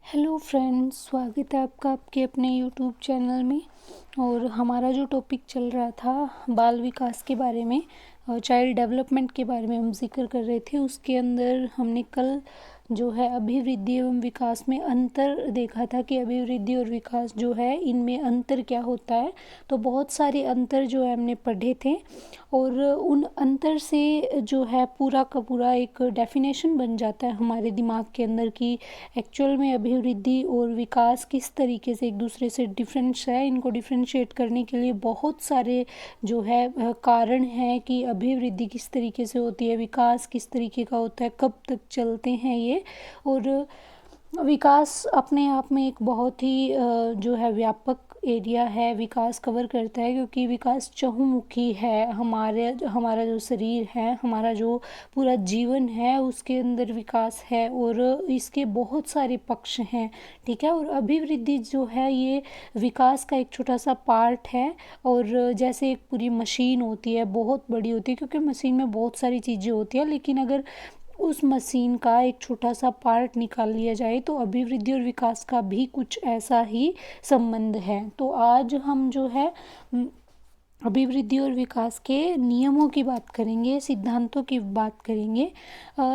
Hello friends, स्वागत है आपका आपके अपने यूट्यूब चैनल में। और हमारा जो टॉपिक चल रहा था बाल विकास के बारे में, चाइल्ड डेवलपमेंट के बारे में हम जिक्र कर रहे थे। उसके अंदर हमने कल जो है अभिवृद्धि एवं विकास में अंतर देखा था कि अभिवृद्धि और विकास जो है इनमें अंतर क्या होता है। तो बहुत सारे अंतर जो है हमने पढ़े थे और उन अंतर से जो है पूरा का पूरा एक डेफिनेशन बन जाता है हमारे दिमाग के अंदर कि एक्चुअल में अभिवृद्धि और विकास किस तरीके से एक दूसरे से डिफरेंस है। इनको डिफरेंशिएट करने के लिए बहुत सारे जो है कारण हैं कि अभिवृद्धि किस तरीके से होती है, विकास किस तरीके का होता है, कब तक चलते हैं ये। और विकास अपने आप में एक बहुत ही जो है व्यापक एरिया है, विकास कवर करता है क्योंकि विकास चहुमुखी है। हमारा जो शरीर है, हमारा जो पूरा जीवन है उसके अंदर विकास है और इसके बहुत सारे पक्ष हैं, ठीक है। और अभिवृद्धि जो है ये विकास का एक छोटा सा पार्ट है। और जैसे एक पूरी मशीन होती है, बहुत बड़ी होती है क्योंकि मशीन में बहुत सारी चीज़ें होती हैं, लेकिन अगर उस मशीन का एक छोटा सा पार्ट निकाल लिया जाए तो अभिवृद्धि और विकास का भी कुछ ऐसा ही संबंध है। तो आज हम जो है अभिवृद्धि और विकास के नियमों की बात करेंगे, सिद्धांतों की बात करेंगे।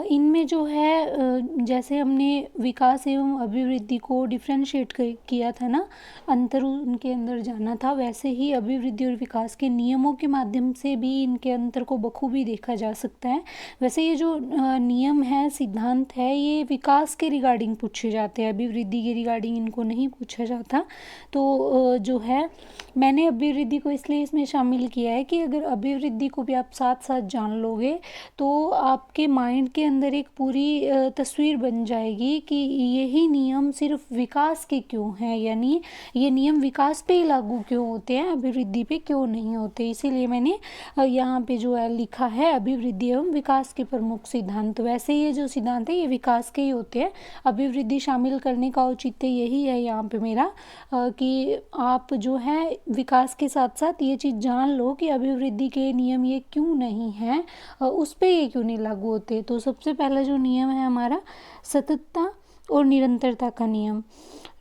इनमें जो है जैसे हमने विकास एवं अभिवृद्धि को डिफरेंशिएट किया था ना, अंतर उनके अंदर जाना था, वैसे ही अभिवृद्धि और विकास के नियमों के माध्यम से भी इनके अंतर को बखूबी देखा जा सकता है। वैसे ये जो नियम है, सिद्धांत है, ये विकास के रिगार्डिंग पूछे जाते हैं, अभिवृद्धि के रिगार्डिंग इनको नहीं पूछा जाता। तो जो है मैंने अभिवृद्धि को इसलिए इसमें शामिल किया है कि अगर अभिवृद्धि को भी आप साथ साथ जान लोगे तो आपके माइंड के अंदर एक पूरी तस्वीर बन जाएगी कि यही नियम सिर्फ विकास के क्यों हैं, यानी ये नियम विकास पे ही लागू क्यों होते हैं, अभिवृद्धि पे क्यों नहीं होते। इसीलिए मैंने यहाँ पे जो है लिखा है अभिवृद्धि एवं विकास के प्रमुख सिद्धांत। वैसे ये जो सिद्धांत है ये विकास के ही होते हैं, अभिवृद्धि शामिल करने का औचित्य यही है यहाँ पे मेरा कि आप जो है विकास के साथ साथ ये चीज़ जान लो कि अभिवृद्धि के नियम ये क्यों नहीं हैं, उस पे ये क्यों नहीं लागू होते। तो सबसे पहला जो नियम है हमारा सततता और निरंतरता का नियम,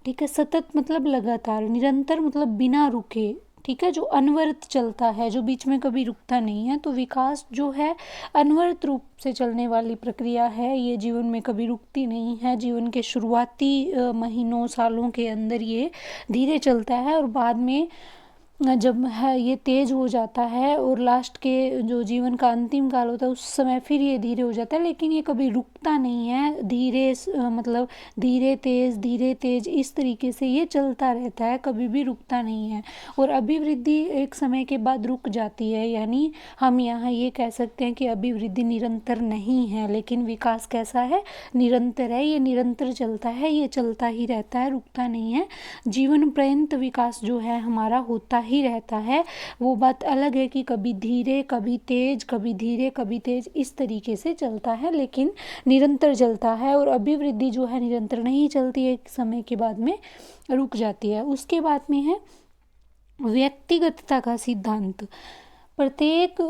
ठीक है। सतत मतलब लगातार, निरंतर मतलब बिना रुके, ठीक है, जो अनवरत चलता है, जो बीच में कभी रुकता नहीं है। तो विकास जो है अनवरत रूप से चलने वाली प्रक्रिया है, ये जीवन में कभी रुकती नहीं है। जीवन के शुरुआती महीनों सालों के अंदर ये धीरे चलता है और बाद में जब है ये तेज़ हो जाता है और लास्ट के जो जीवन का अंतिम काल होता है उस समय फिर ये धीरे हो जाता है, लेकिन ये कभी रुकता नहीं है। धीरे मतलब धीरे तेज़ इस तरीके से ये चलता रहता है, कभी भी रुकता नहीं है। और अभिवृद्धि एक समय के बाद रुक जाती है, यानी हम यहाँ ये कह सकते हैं कि अभिवृद्धि निरंतर नहीं है, लेकिन विकास कैसा है, निरंतर है। ये निरंतर चलता है, ये चलता ही रहता है, रुकता नहीं है। जीवन पर्यंत विकास जो है हमारा होता ही रहता है। वो बात अलग है कि कभी धीरे कभी तेज, कभी धीरे कभी तेज इस तरीके से चलता है, लेकिन निरंतर चलता है। और अभिवृद्धि जो है निरंतर नहीं चलती है, एक समय के बाद में रुक जाती है। उसके बाद में है व्यक्तिगतता का सिद्धांत। प्रत्येक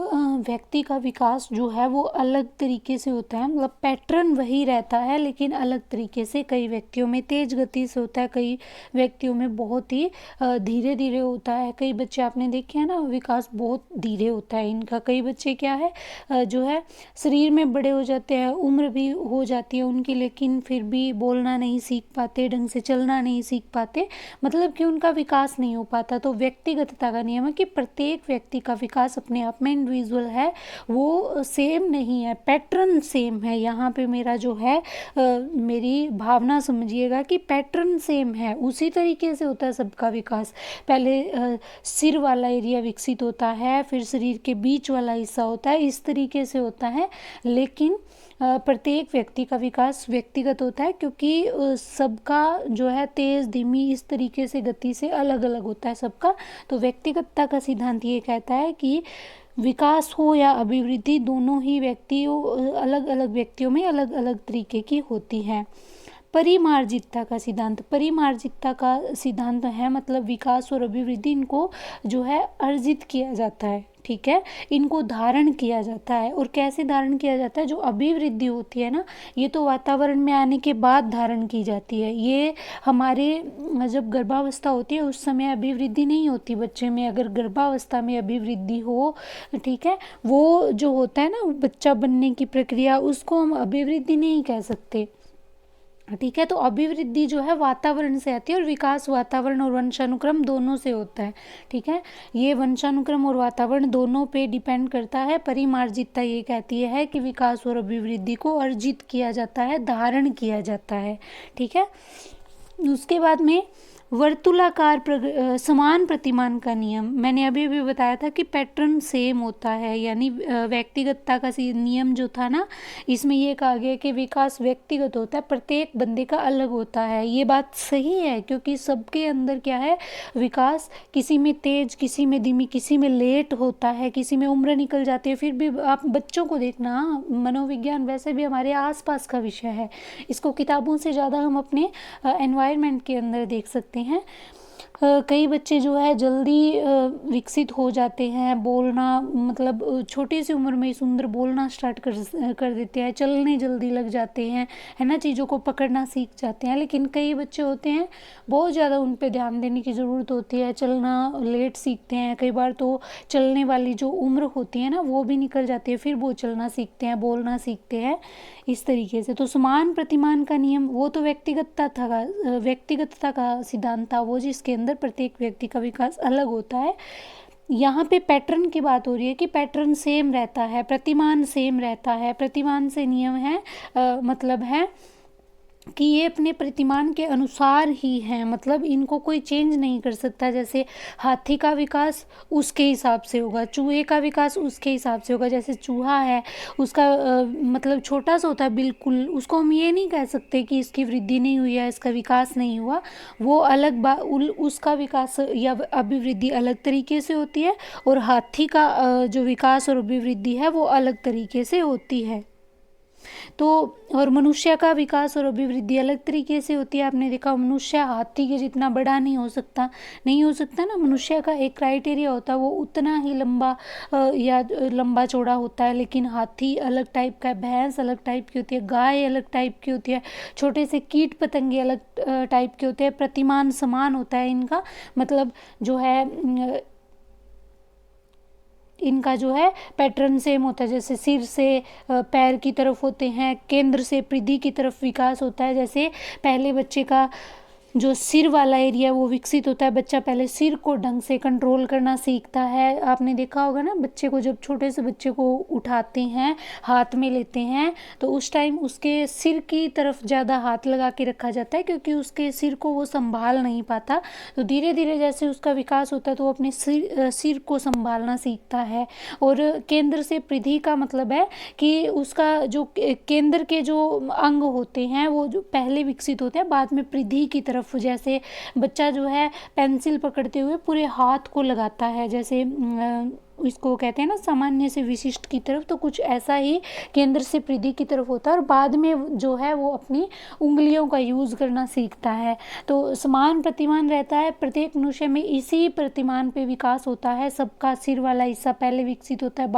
व्यक्ति का विकास जो है वो अलग तरीके से होता है, मतलब पैटर्न वही रहता है लेकिन अलग तरीके से। कई व्यक्तियों में तेज गति से होता है, कई व्यक्तियों में बहुत ही धीरे धीरे होता है। कई बच्चे आपने देखे हैं ना, विकास बहुत धीरे होता है इनका। कई बच्चे क्या है जो है शरीर में बड़े हो जाते हैं, उम्र भी हो जाती है उनकी, लेकिन फिर भी बोलना नहीं सीख पाते, ढंग से चलना नहीं सीख पाते, मतलब कि उनका विकास नहीं हो पाता। तो व्यक्तिगतता का नियम है कि प्रत्येक व्यक्ति का विकास अपने आप में इंडिविजुअल है, वो सेम नहीं है, पैटर्न सेम है। यहाँ पे मेरा जो है मेरी भावना समझिएगा कि पैटर्न सेम है, उसी तरीके से होता है सबका विकास। पहले सिर वाला एरिया विकसित होता है, फिर शरीर के बीच वाला हिस्सा होता है, इस तरीके से होता है। लेकिन प्रत्येक व्यक्ति का विकास व्यक्तिगत होता है क्योंकि सबका जो है तेज़ धीमी इस तरीके से गति से अलग अलग होता है सबका। तो व्यक्तिगतता का सिद्धांत ये कहता है कि विकास हो या अभिवृद्धि, दोनों ही व्यक्तियों अलग अलग व्यक्तियों में अलग अलग तरीके की होती है। परिमार्जितता का सिद्धांत, परिमार्जितता का सिद्धांत है मतलब विकास और अभिवृद्धि इनको जो है अर्जित किया जाता है, ठीक है, इनको धारण किया जाता है। और कैसे धारण किया जाता है? जो अभिवृद्धि होती है ना, ये तो वातावरण में आने के बाद धारण की जाती है। ये हमारे जब गर्भावस्था होती है उस समय अभिवृद्धि नहीं होती बच्चे में। अगर गर्भावस्था में अभिवृद्धि हो, ठीक है, वो जो होता है ना बच्चा बनने की प्रक्रिया, उसको हम अभिवृद्धि नहीं कह सकते, ठीक है। तो अभिवृद्धि जो है वातावरण से आती है और विकास वातावरण और वंशानुक्रम दोनों से होता है, ठीक है। ये वंशानुक्रम और वातावरण दोनों पे डिपेंड करता है। परिमार्जितता ये कहती है कि विकास और अभिवृद्धि को अर्जित किया जाता है, धारण किया जाता है, ठीक है। उसके बाद में वर्तुलाकार समान प्रतिमान का नियम, मैंने अभी भी बताया था कि पैटर्न सेम होता है, यानी व्यक्तिगतता का नियम जो था ना, इसमें ये कहा गया कि विकास व्यक्तिगत होता है, प्रत्येक बंदे का अलग होता है। ये बात सही है, क्योंकि सबके अंदर क्या है, विकास किसी में तेज, किसी में धीमी, किसी में लेट होता है, किसी में उम्र निकल जाती है। फिर भी आप बच्चों को देखना, मनोविज्ञान वैसे भी हमारे आसपास का विषय है, इसको किताबों से ज़्यादा हम अपने एनवायरनमेंट के अंदर देख सकते हैं। कई बच्चे जो है जल्दी विकसित हो जाते हैं, बोलना मतलब छोटी सी उम्र में सुंदर बोलना स्टार्ट कर देते हैं, चलने जल्दी लग जाते हैं, है ना, चीज़ों को पकड़ना सीख जाते हैं। लेकिन कई बच्चे होते हैं बहुत ज़्यादा उन पे ध्यान देने की ज़रूरत होती है, चलना लेट सीखते हैं। कई बार तो चलने वाली जो उम्र होती है ना वो भी निकल जाती है, फिर वो चलना सीखते हैं, बोलना सीखते हैं, इस तरीके से। तो समान प्रतिमान का नियम वो तो व्यक्तिगतता का सिद्धांत था, वो जिसके अंदर प्रत्येक व्यक्ति का विकास अलग होता है। यहाँ पे पैटर्न की बात हो रही है कि पैटर्न सेम रहता है, प्रतिमान सेम रहता है। प्रतिमान से नियम है मतलब है कि ये अपने प्रतिमान के अनुसार ही हैं, मतलब इनको कोई चेंज नहीं कर सकता। जैसे हाथी का विकास उसके हिसाब से होगा, चूहे का विकास उसके हिसाब से होगा। जैसे चूहा है उसका मतलब छोटा सा होता है बिल्कुल, उसको हम ये नहीं कह सकते कि इसकी वृद्धि नहीं हुई है, इसका विकास नहीं हुआ। वो अलग उसका विकास या अभिवृद्धि अलग तरीके से होती है, और हाथी का जो विकास और अभिवृद्धि है वो अलग तरीके से होती है। तो और मनुष्य का विकास और अभिवृद्धि अलग तरीके से होती है। आपने देखा मनुष्य हाथी के जितना बड़ा नहीं हो सकता, ना। मनुष्य का एक क्राइटेरिया होता है, वो उतना ही लंबा या लंबा चौड़ा होता है। लेकिन हाथी अलग टाइप का है, भैंस अलग टाइप की होती है, गाय अलग टाइप की होती है, छोटे से कीट पतंगे अलग टाइप के होते हैं। प्रतिमान समान होता है इनका, मतलब जो है इनका जो है पैटर्न सेम होता है। जैसे सिर से पैर की तरफ होते हैं, केंद्र से परिधि की तरफ विकास होता है। जैसे पहले बच्चे का जो सिर वाला एरिया वो विकसित होता है, बच्चा पहले सिर को ढंग से कंट्रोल करना सीखता है। आपने देखा होगा ना, बच्चे को जब छोटे से बच्चे को उठाते हैं, हाथ में लेते हैं, तो उस टाइम उसके सिर की तरफ ज़्यादा हाथ लगा के रखा जाता है, क्योंकि उसके सिर को वो संभाल नहीं पाता। तो धीरे धीरे जैसे उसका विकास होता है तो वो अपने सिर को संभालना सीखता है। और केंद्र से परिधि का मतलब है कि उसका जो केंद्र के जो अंग होते हैं वो जो पहले विकसित होते हैं, बाद में परिधि की तरफ। जैसे बच्चा जो है पेंसिल पकड़ते हुए पूरे हाथ को लगाता है, जैसे इसको कहते हैं ना सामान्य से विशिष्ट की तरफ, तो कुछ ऐसा ही केंद्र से परिधि की तरफ होता है। और बाद में जो है वो अपनी उंगलियों का यूज़ करना सीखता है। तो समान प्रतिमान रहता है, प्रत्येक मनुष्य में इसी प्रतिमान पे विकास होता है। सबका सिर वाला हिस्सा पहले विकसित होता है,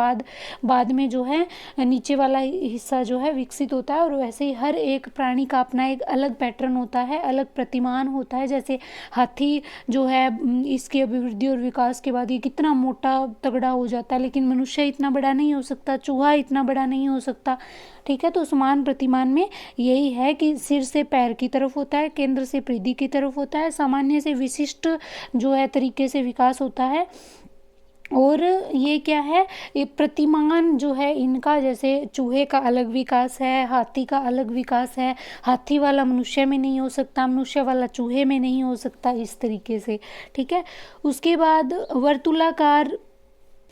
बाद में जो है नीचे वाला हिस्सा जो है विकसित होता है। और वैसे ही हर एक प्राणी का अपना एक अलग पैटर्न होता है, अलग प्रतिमान होता है। जैसे हाथी जो है इसकी अभिवृद्धि और विकास के बाद ये कितना मोटा तगड़ा हो जाता है, लेकिन मनुष्य इतना बड़ा नहीं हो सकता, चूहा इतना बड़ा नहीं हो सकता, ठीक है। तो समान प्रतिमान में यही है कि सिर से पैर की तरफ होता है, केंद्र से परिधि की तरफ होता है, सामान्य से विशिष्ट जो है तरीके से विकास होता है। और ये क्या है, ये प्रतिमान जो है इनका, जैसे चूहे का अलग विकास है, हाथी का अलग विकास है, हाथी वाला मनुष्य में नहीं हो सकता, मनुष्य वाला चूहे में नहीं हो सकता, इस तरीके से, ठीक है। उसके बाद वर्तुलाकार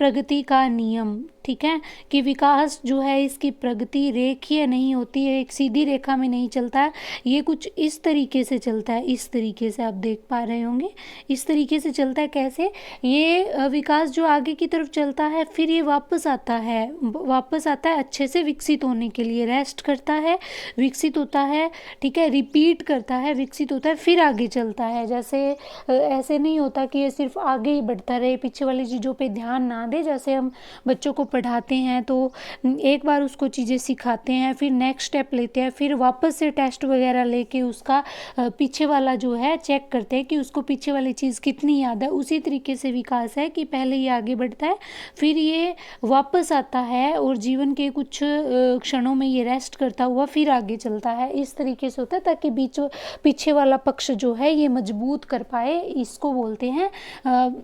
प्रगति का नियम, ठीक है, कि विकास जो है इसकी प्रगति रेखीय नहीं होती है, एक सीधी रेखा में नहीं चलता है। ये कुछ इस तरीके से चलता है, इस तरीके से आप देख पा रहे होंगे, इस तरीके से चलता है। कैसे? ये विकास जो आगे की तरफ चलता है, फिर ये वापस आता है अच्छे से विकसित होने के लिए, रेस्ट करता है, विकसित होता है, ठीक है, रिपीट करता है, विकसित होता है, फिर आगे चलता है। जैसे ऐसे नहीं होता कि ये सिर्फ आगे ही बढ़ता रहे, पीछे वाली चीज़ों पे ध्यान ना याद है, जैसे हम बच्चों को पढ़ाते हैं तो एक बार उसको चीज़ें सिखाते हैं, फिर नेक्स्ट स्टेप लेते हैं, फिर वापस से टेस्ट वगैरह लेके उसका पीछे वाला जो है चेक करते हैं कि उसको पीछे वाली चीज़ कितनी याद है। उसी तरीके से विकास है कि पहले ये आगे बढ़ता है, फिर ये वापस आता है और जीवन के कुछ क्षणों में ये रेस्ट करता हुआ फिर आगे चलता है। इस तरीके से होता है ताकि पीछे वाला पक्ष जो है ये मजबूत कर पाए। इसको बोलते हैं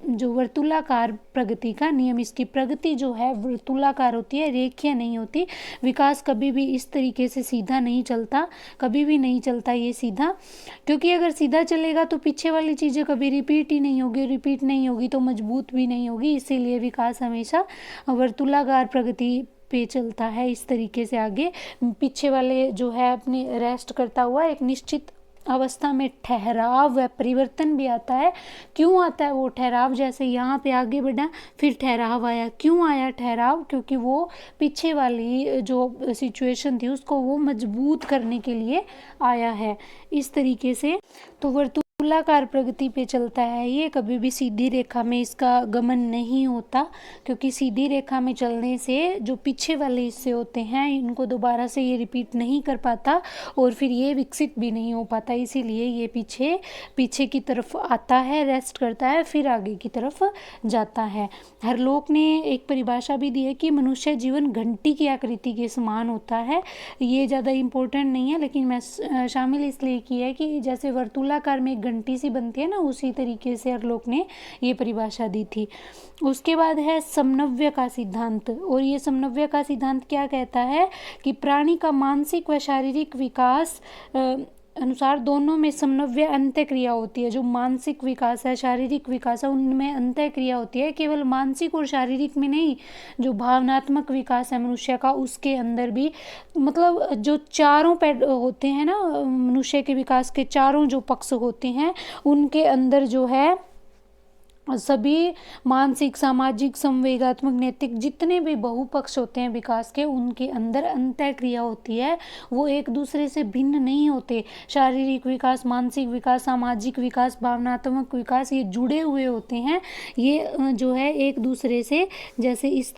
जो वर्तुलाकार प्रगति का नियम। इसकी प्रगति जो है वर्तुलाकार होती है, रेखीय नहीं होती। विकास कभी भी इस तरीके से सीधा नहीं चलता, कभी भी नहीं चलता ये सीधा, क्योंकि अगर सीधा चलेगा तो पीछे वाली चीज़ें कभी रिपीट ही नहीं होगी, रिपीट नहीं होगी तो मजबूत भी नहीं होगी। इसीलिए विकास हमेशा वर्तुलाकार प्रगति पे चलता है। इस तरीके से आगे पीछे वाले जो है अपनी रेस्ट करता हुआ एक निश्चित अवस्था में ठहराव व परिवर्तन भी आता है। क्यों आता है वो ठहराव? जैसे यहाँ पे आगे बढ़ा फिर ठहराव आया। क्यों आया ठहराव? क्योंकि वो पीछे वाली जो सिचुएशन थी उसको वो मजबूत करने के लिए आया है। इस तरीके से तो वर्तुलाकार प्रगति पे चलता है ये, कभी भी सीधी रेखा में इसका गमन नहीं होता, क्योंकि सीधी रेखा में चलने से जो पीछे वाले हिस्से होते हैं इनको दोबारा से ये रिपीट नहीं कर पाता और फिर ये विकसित भी नहीं हो पाता। इसीलिए ये पीछे की तरफ आता है, रेस्ट करता है, फिर आगे की तरफ जाता है। हरलोक ने एक परिभाषा भी दी है कि मनुष्य जीवन घंटी की आकृति के समान होता है। ये ज़्यादा इम्पोर्टेंट नहीं है, लेकिन मैं शामिल इसलिए की है कि जैसे वर्तुलाकार में घंटी सी बनती है ना, उसी तरीके से हरलोक ने ये परिभाषा दी थी। उसके बाद है समन्वय का सिद्धांत। और ये समन्वय का सिद्धांत क्या कहता है कि प्राणी का मानसिक व शारीरिक विकास अनुसार दोनों में समन्वय अंतःक्रिया होती है। जो मानसिक विकास है, शारीरिक विकास है, उनमें अंतःक्रिया होती है। केवल मानसिक और शारीरिक में नहीं, जो भावनात्मक विकास है मनुष्य का उसके अंदर भी, मतलब जो चारों पैड होते हैं ना मनुष्य के विकास के, चारों जो पक्ष होते हैं उनके अंदर जो है सभी मानसिक, सामाजिक, संवेगात्मक, नैतिक जितने भी बहुपक्ष होते हैं विकास के, उनके अंदर अंतःक्रिया होती है। वो एक दूसरे से भिन्न नहीं होते। शारीरिक विकास, मानसिक विकास, सामाजिक विकास, भावनात्मक विकास, ये जुड़े हुए होते हैं। ये जो है एक दूसरे से जैसे इस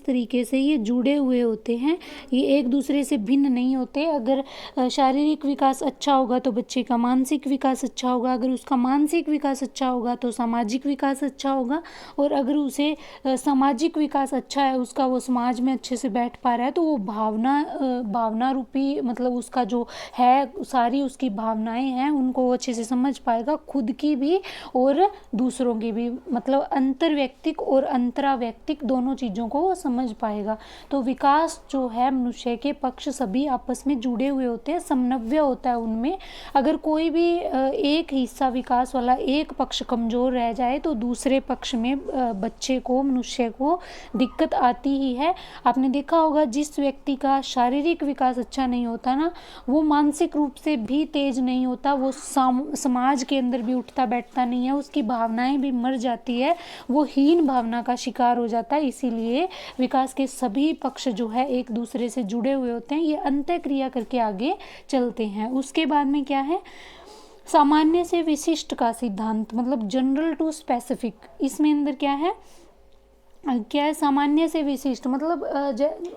तरीके से ये जुड़े हुए होते हैं। ये एक दूसरे से भिन्न नहीं होते। अगर शारीरिक विकास अच्छा होगा तो बच्चे का मानसिक विकास अच्छा होगा, अगर उसका मानसिक विकास अच्छा होगा तो सामाजिक विकास अच्छा होगा, और अगर उसे सामाजिक विकास अच्छा है, उसका वो समाज में अच्छे से बैठ पा रहा है, तो वो भावना रूपी, मतलब उसका जो है सारी उसकी भावनाएं हैं उनको वो अच्छे से समझ पाएगा, खुद की भी और दूसरों की भी, मतलब अंतर्वैयक्तिक और अंतरावैयक्तिक दोनों चीज़ों को वो समझ पाएगा। तो विकास जो है मनुष्य के पक्ष सभी आपस में जुड़े हुए होते हैं, समन्वय होता है उनमें। अगर कोई भी एक हिस्सा विकास वाला एक पक्ष कमजोर रह जाए तो दूसरे पक्ष में बच्चे को, मनुष्य को दिक्कत आती ही है। आपने देखा होगा जिस व्यक्ति का शारीरिक विकास अच्छा नहीं होता ना, वो मानसिक रूप से भी तेज नहीं होता, वो समाज के अंदर भी उठता बैठता नहीं है, उसकी भावनाएं भी मर जाती है, वो हीन भावना का शिकार हो जाता है। इसीलिए विकास के सभी पक्ष जो है एक दूसरे से जुड़े हुए होते हैं, ये अंतःक्रिया करके आगे चलते हैं। उसके बाद में क्या है, सामान्य से विशिष्ट का सिद्धांत, मतलब जनरल टू स्पेसिफिक। इसमें अंदर क्या है सामान्य से विशिष्ट, मतलब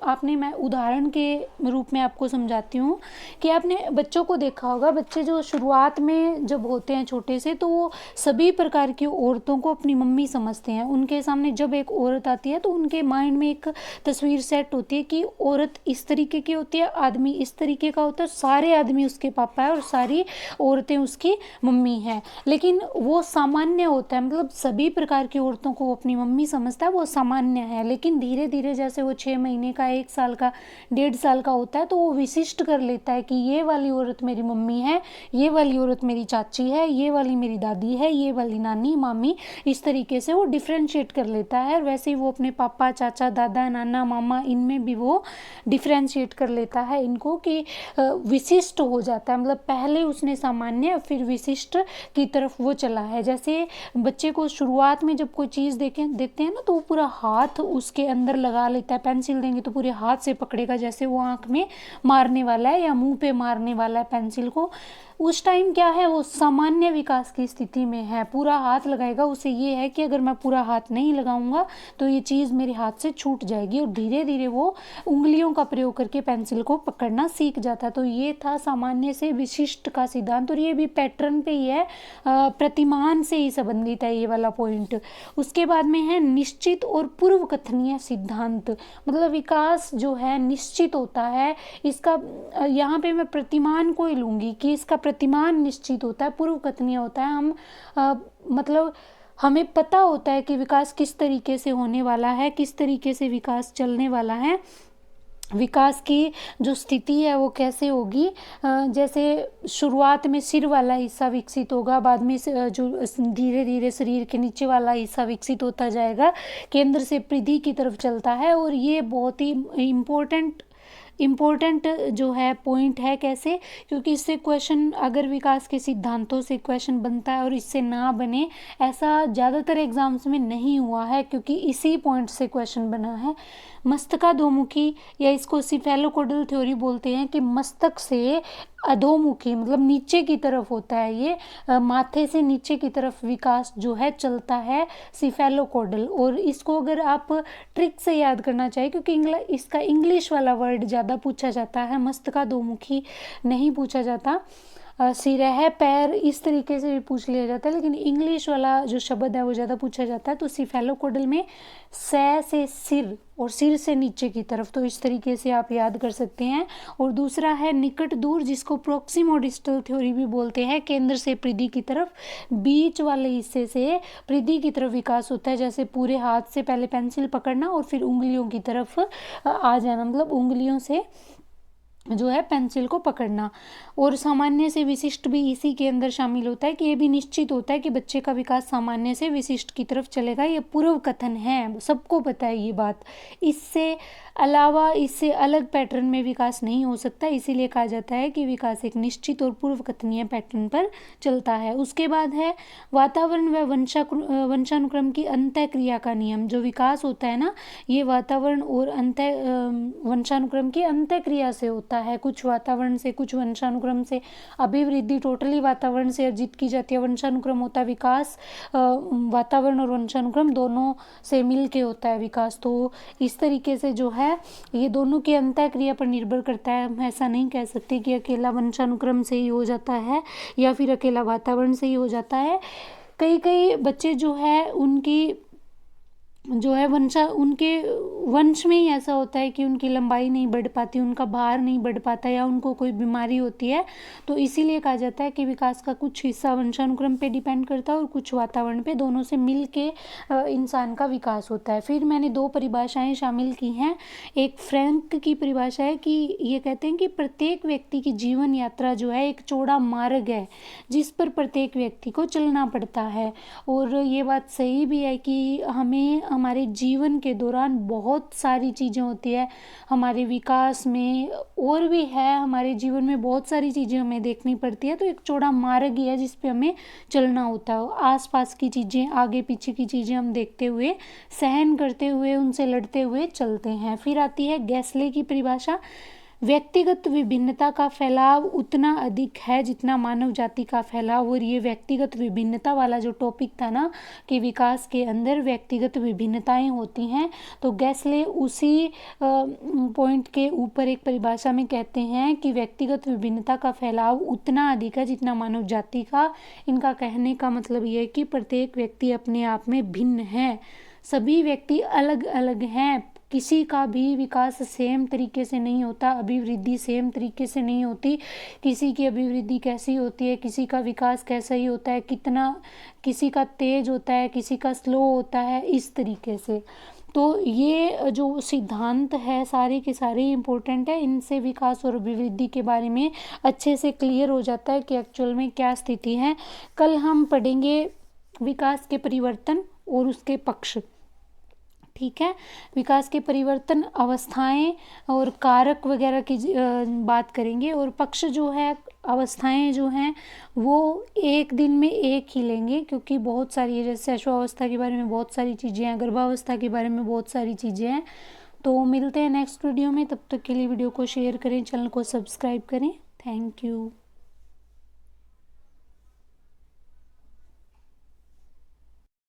आपने, मैं उदाहरण के रूप में आपको समझाती हूँ कि आपने बच्चों को देखा होगा, बच्चे जो शुरुआत में जब होते हैं छोटे से, तो वो सभी प्रकार की औरतों को अपनी मम्मी समझते हैं। उनके सामने जब एक औरत आती है तो उनके माइंड में एक तस्वीर सेट होती है कि औरत इस तरीके की होती है, आदमी इस तरीके का होता है, सारे आदमी उसके पापा है और सारी औरतें उसकी मम्मी हैं। लेकिन वो सामान्य होता है, मतलब सभी प्रकार की औरतों को वो अपनी मम्मी समझता है, वो सामान्य है। लेकिन धीरे धीरे जैसे वो 6 महीने का, 1 साल का, 1.5 साल का होता है, तो वो विशिष्ट कर लेता है कि ये वाली औरत मेरी मम्मी है, ये वाली औरत मेरी चाची है, ये वाली मेरी दादी है, ये वाली नानी, मामी। इस तरीके से वो डिफ्रेंशिएट कर लेता है। और वैसे ही वो अपने पापा, चाचा, दादा, नाना, मामा, इनमें भी वो डिफ्रेंशिएट कर लेता है इनको, कि विशिष्ट हो जाता है। मतलब पहले उसने सामान्य, फिर विशिष्ट की तरफ वो चला है। जैसे बच्चे को शुरुआत में जब कोई चीज़ देखते हैं ना, तो वो पूरा पूरा हाथ उसके अंदर लगा लेता है, पेंसिल देंगे तो पूरे हाथ से पकड़ेगा, जैसे वो आँख में मारने वाला है या मुंह पे मारने वाला है पेंसिल को, उस टाइम क्या है, वो सामान्य विकास की स्थिति में है। पूरा हाथ लगाएगा, उसे ये है कि अगर मैं पूरा हाथ नहीं लगाऊंगा तो ये चीज़ मेरे हाथ से छूट जाएगी, और धीरे धीरे वो उंगलियों का प्रयोग करके पेंसिल को पकड़ना सीख जाता है। तो ये था सामान्य से विशिष्ट का सिद्धांत, और ये भी पैटर्न पे ही है, प्रतिमान से ही संबंधित है ये वाला पॉइंट। उसके बाद में है निश्चित और पूर्व कथनीय सिद्धांत। मतलब विकास जो है निश्चित होता है, इसका यहाँ पे मैं प्रतिमान को ही लूँगी कि इसका प्रतिमान निश्चित होता है, पूर्व कथनीय होता है। हम मतलब हमें पता होता है कि विकास किस तरीके से होने वाला है, किस तरीके से विकास चलने वाला है, विकास की जो स्थिति है वो कैसे होगी। जैसे शुरुआत में सिर वाला हिस्सा विकसित होगा, बाद में जो धीरे धीरे शरीर के नीचे वाला हिस्सा विकसित होता जाएगा, केंद्र से परिधि की तरफ चलता है। और ये बहुत ही इम्पोर्टेंट जो है पॉइंट है। कैसे? क्योंकि इससे क्वेश्चन, अगर विकास के सिद्धांतों से क्वेश्चन बनता है और इससे ना बने, ऐसा ज़्यादातर एग्जाम्स में नहीं हुआ है, क्योंकि इसी पॉइंट से क्वेश्चन बना है। मस्तकाधोमुखी, या इसको सिफेलोकोडल थ्योरी बोलते हैं, कि मस्तक से अधोमुखी मतलब नीचे की तरफ होता है ये, माथे से नीचे की तरफ विकास जो है चलता है, सिफेलोकोडल। और इसको अगर आप ट्रिक से याद करना चाहिए, क्योंकि इसका इंग्लिश वाला वर्ड ज़्यादा पूछा जाता है, मस्तकाधोमुखी नहीं पूछा जाता। सिरह पैर इस तरीके से भी पूछ लिया जाता है, लेकिन इंग्लिश वाला जो शब्द है वो ज़्यादा पूछा जाता है। तो सिफेलोकोडल में से सिर और सिर से नीचे की तरफ, तो इस तरीके से आप याद कर सकते हैं। और दूसरा है निकट दूर, जिसको प्रोक्सिमोडिस्टल थ्योरी भी बोलते हैं। केंद्र से परिधि की तरफ, बीच वाले हिस्से से परिधि की तरफ विकास होता है, जैसे पूरे हाथ से पहले पेंसिल पकड़ना और फिर उंगलियों की तरफ आ जाना, मतलब उंगलियों से जो है पेंसिल को पकड़ना। और सामान्य से विशिष्ट भी इसी के अंदर शामिल होता है, कि ये भी निश्चित होता है कि बच्चे का विकास सामान्य से विशिष्ट की तरफ चलेगा। ये पूर्व कथन है, सबको पता है ये बात। इससे अलावा, इससे अलग पैटर्न में विकास नहीं हो सकता, इसीलिए कहा जाता है कि विकास एक निश्चित और पूर्व कथनीय पैटर्न पर चलता है। उसके बाद है वातावरण व वंशानुक्रम की अंतः क्रिया का नियम। जो विकास होता है ना, ये वातावरण और वंशानुक्रम की अंतः क्रिया से होता है, कुछ वातावरण से, कुछ वंशानुक्रम से। अभिवृद्धि टोटली वातावरण से अर्जित की जाती है, वंशानुक्रम होता है विकास, वातावरण और वंशानुक्रम दोनों से मिल के होता है विकास। तो इस तरीके से जो है ये दोनों की अंतः क्रिया पर निर्भर करता है। हम ऐसा नहीं कह सकते कि अकेला वंशानुक्रम से ही हो जाता है या फिर अकेला वातावरण से ही हो जाता है। कई बच्चे जो है उनकी जो है उनके वंश में ही ऐसा होता है कि उनकी लंबाई नहीं बढ़ पाती, उनका भार नहीं बढ़ पाता, या उनको कोई बीमारी होती है। तो इसीलिए कहा जाता है कि विकास का कुछ हिस्सा वंशानुक्रम पे डिपेंड करता है और कुछ वातावरण पे, दोनों से मिल के इंसान का विकास होता है। फिर मैंने 2 परिभाषाएं शामिल की हैं। एक फ्रैंक की परिभाषा है कि ये कहते हैं कि प्रत्येक व्यक्ति की जीवन यात्रा जो है एक चौड़ा मार्ग है, जिस पर प्रत्येक व्यक्ति को चलना पड़ता है। और ये बात सही भी है कि हमें हमारे जीवन के दौरान बहुत सारी चीज़ें होती है हमारे विकास में, और भी है हमारे जीवन में बहुत सारी चीज़ें हमें देखनी पड़ती है। तो एक चौड़ा मार्ग ही है जिस पे हमें चलना होता है। आसपास की चीज़ें, आगे पीछे की चीज़ें हम देखते हुए, सहन करते हुए, उनसे लड़ते हुए चलते हैं। फिर आती है गैसले की परिभाषा। व्यक्तिगत विभिन्नता का फैलाव उतना अधिक है जितना मानव जाति का फैलाव। और ये व्यक्तिगत विभिन्नता वाला जो टॉपिक था ना, कि विकास के अंदर व्यक्तिगत विभिन्नताएं होती हैं, तो गैसले उसी पॉइंट के ऊपर एक परिभाषा में कहते हैं कि व्यक्तिगत विभिन्नता का फैलाव उतना अधिक है जितना मानव जाति का। इनका कहने का मतलब ये है कि प्रत्येक व्यक्ति अपने आप में भिन्न है, सभी व्यक्ति अलग अलग हैं, किसी का भी विकास सेम तरीके से नहीं होता, अभिवृद्धि सेम तरीके से नहीं होती। किसी की अभिवृद्धि कैसी होती है, किसी का विकास कैसा ही होता है, कितना किसी का तेज होता है, किसी का स्लो होता है, इस तरीके से। तो ये जो सिद्धांत है सारे के सारे इम्पोर्टेंट है। इनसे विकास और अभिवृद्धि के बारे में अच्छे से क्लियर हो जाता है कि एक्चुअल में क्या स्थिति है। कल हम पढ़ेंगे विकास के परिवर्तन और उसके पक्ष, ठीक है। विकास के परिवर्तन, अवस्थाएं और कारक वगैरह की बात करेंगे, और पक्ष जो है अवस्थाएं जो हैं वो एक दिन में एक ही लेंगे, क्योंकि बहुत सारी है, जैसे शैशवावस्था के बारे में बहुत सारी चीज़ें हैं, गर्भावस्था के बारे में बहुत सारी चीज़ें हैं। तो मिलते हैं नेक्स्ट वीडियो में, तब तक के लिए वीडियो को शेयर करें, चैनल को सब्सक्राइब करें। Thank you.